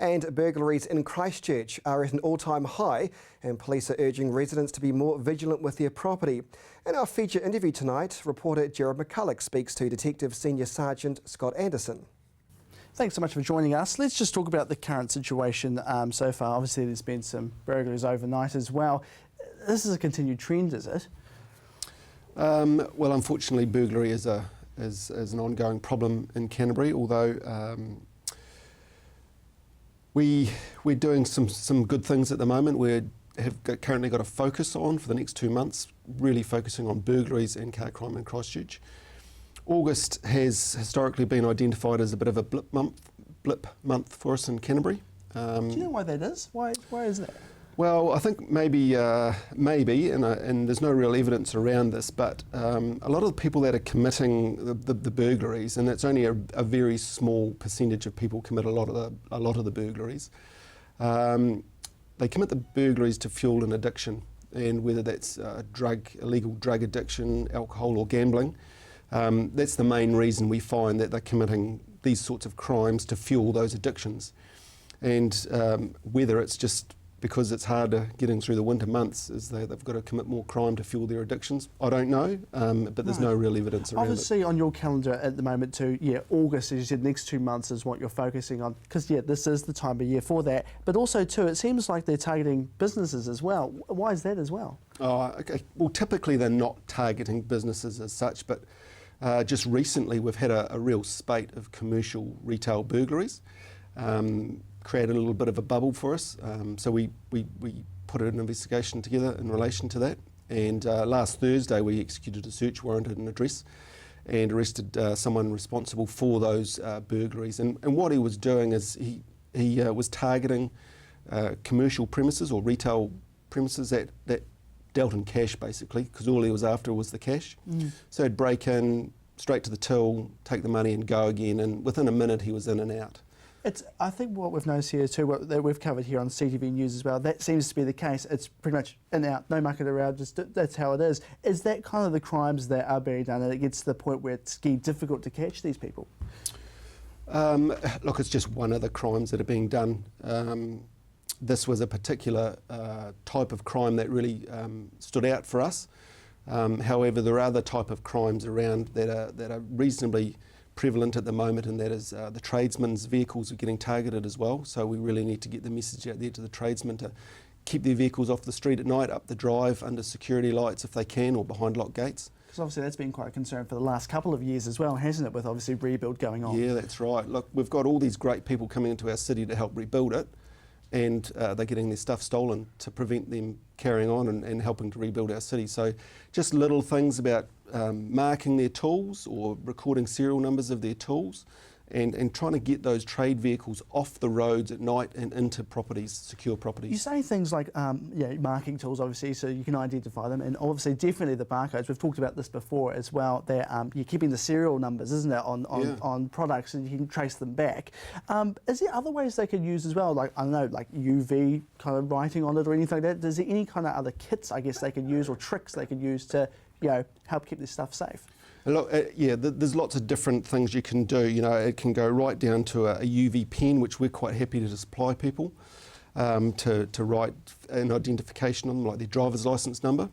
And burglaries in Christchurch are at an all-time high, and police are urging residents to be more vigilant with their property. In our feature interview tonight, reporter Gerard McCulloch speaks to Detective Senior Sergeant Scott Anderson. Thanks so much for joining us. Let's just talk about the current situation so far. Obviously, there's been some burglaries overnight as well. This is a continued trend, is it? Well, unfortunately, burglary is an ongoing problem in Canterbury, although we're doing some good things at the moment. We have currently got a focus on for the next 2 months, really focusing on burglaries and car crime in Christchurch. August has historically been identified as a bit of a blip month for us in Canterbury. Do you know why that is? Why is that? Well, I think maybe, and there's no real evidence around this, but a lot of the people that are committing the burglaries, and it's only a very small percentage of people commit a lot of the burglaries. They commit the burglaries to fuel an addiction, and whether that's illegal drug addiction, alcohol, or gambling. That's the main reason we find that they're committing these sorts of crimes to fuel those addictions. And whether it's just because it's harder getting through the winter months, is they've got to commit more crime to fuel their addictions. I don't know, but there's no real evidence around it. Obviously, on your calendar at the moment too, August, as you said, next 2 months is what you're focusing on, because this is the time of year for that. But also too, it seems like they're targeting businesses as well. Why is that as well? Oh, okay. Well, typically they're not targeting businesses as such, but just recently we've had a real spate of commercial retail burglaries. Created a little bit of a bubble for us, so we put an investigation together in relation to that, and last Thursday we executed a search warrant at an address and arrested someone responsible for those burglaries. And what he was doing is he was targeting commercial premises or retail premises that dealt in cash, basically, because all he was after was the cash. So he'd break in, straight to the till, take the money and go again, and within a minute he was in and out. I think what we've noticed here too, what that we've covered here on CTV News as well, that seems to be the case. It's pretty much in and out, no mucking around, just that's how it is. Is that kind of the crimes that are being done, and it gets to the point where it's getting difficult to catch these people? Look, it's just one of the crimes that are being done. This was a particular type of crime that really stood out for us. However, there are other type of crimes around that are reasonably prevalent at the moment, and that is the tradesmen's vehicles are getting targeted as well. So we really need to get the message out there to the tradesmen to keep their vehicles off the street at night, up the drive, under security lights if they can, or behind locked gates. Because obviously that's been quite a concern for the last couple of years as well, hasn't it, with obviously rebuild going on? Yeah, that's right. Look, we've got all these great people coming into our city to help rebuild it, and they're getting their stuff stolen to prevent them carrying on and helping to rebuild our city. So just little things about marking their tools or recording serial numbers of their tools, and trying to get those trade vehicles off the roads at night and into properties, secure properties. You say things like marking tools, obviously, so you can identify them, and obviously definitely the barcodes. We've talked about this before as well. That you're keeping the serial numbers, isn't it, on products, and you can trace them back. Is there other ways they could use as well, like, I don't know, like UV kind of writing on it or anything like that? Is there any kind of other kits, I guess, they could use, or tricks they could use to help keep this stuff safe? Look, there's lots of different things you can do. It can go right down to a UV pen, which we're quite happy to supply people to write an identification on them, like their driver's licence number,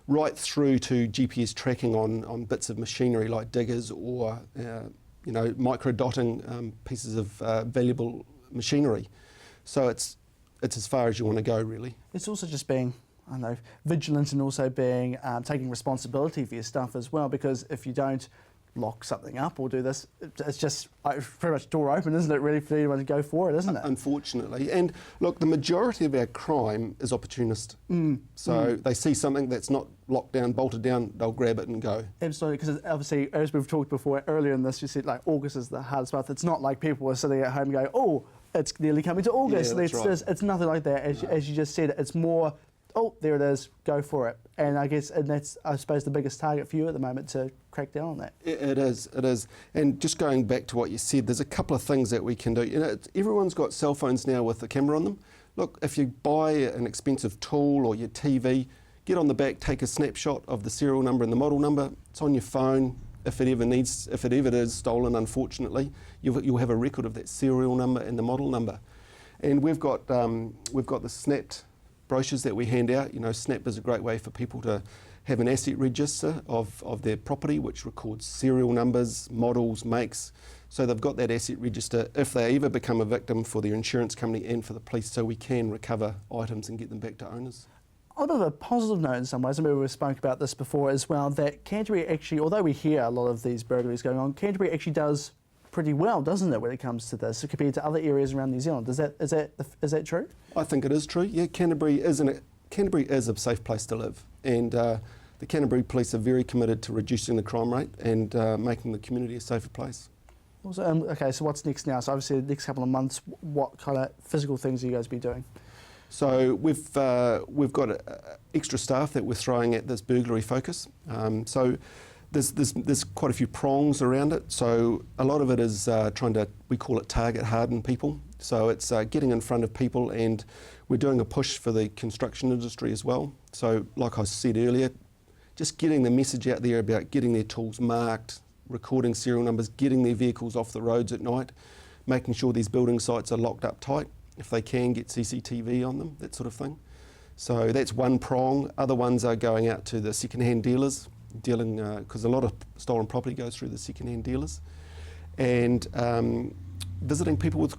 right through to GPS tracking on bits of machinery like diggers or micro-dotting pieces of valuable machinery. So it's as far as you want to go, really. It's also just being, I don't know, vigilant, and also being taking responsibility for your stuff as well, because if you don't lock something up or do this, it's just pretty much door open, isn't it, really, for anyone to go for it, isn't it? Unfortunately. And look, the majority of our crime is opportunist. So they see something that's not locked down, bolted down, they'll grab it and go. Absolutely, because obviously, as we've talked before earlier in this, you said like August is the hardest month. It's not like people are sitting at home going, oh, it's nearly coming to August. Yeah, that's right. It's nothing like that, as you just said. It's more, oh, there it is, go for it. And I guess, and that's, I suppose, the biggest target for you at the moment, to crack down on that. It is. And just going back to what you said, there's a couple of things that we can do. Everyone's got cell phones now with a camera on them. Look, if you buy an expensive tool or your TV, get on the back, take a snapshot of the serial number and the model number. It's on your phone. If it ever is stolen, unfortunately, you'll have a record of that serial number and the model number. And we've got the snapped brochures that we hand out. You know, Snap is a great way for people to have an asset register of their property, which records serial numbers, models, makes. So they've got that asset register if they ever become a victim for their insurance company and for the police, so we can recover items and get them back to owners. On a bit of a positive note in some ways, I remember we spoke about this before as well, that Canterbury actually, although we hear a lot of these burglaries going on, Canterbury actually does pretty well, doesn't it, when it comes to this, compared to other areas around New Zealand? Is that true? I think it is true. Yeah, Canterbury is a safe place to live, and the Canterbury Police are very committed to reducing the crime rate and making the community a safer place. Also, okay, so what's next now? So obviously the next couple of months, what kind of physical things are you guys be doing? So we've got extra staff that we're throwing at this burglary focus. So there's quite a few prongs around it. So a lot of it is we call it target harden people. So it's getting in front of people, and we're doing a push for the construction industry as well. So like I said earlier, just getting the message out there about getting their tools marked, recording serial numbers, getting their vehicles off the roads at night, making sure these building sites are locked up tight. If they can, get CCTV on them, that sort of thing. So that's one prong. Other ones are going out to the second-hand dealers, dealing, because a lot of stolen property goes through the second-hand dealers, and visiting people with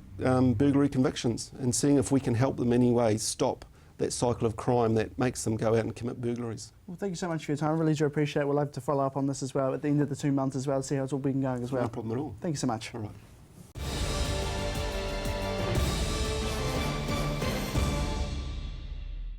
burglary convictions and seeing if we can help them in any way stop that cycle of crime that makes them go out and commit burglaries. Well, thank you so much for your time. I really do appreciate it. We'll have to follow up on this as well at the end of the 2 months as well, to see how it's all been going as well. No problem at all. Thank you so much. All right.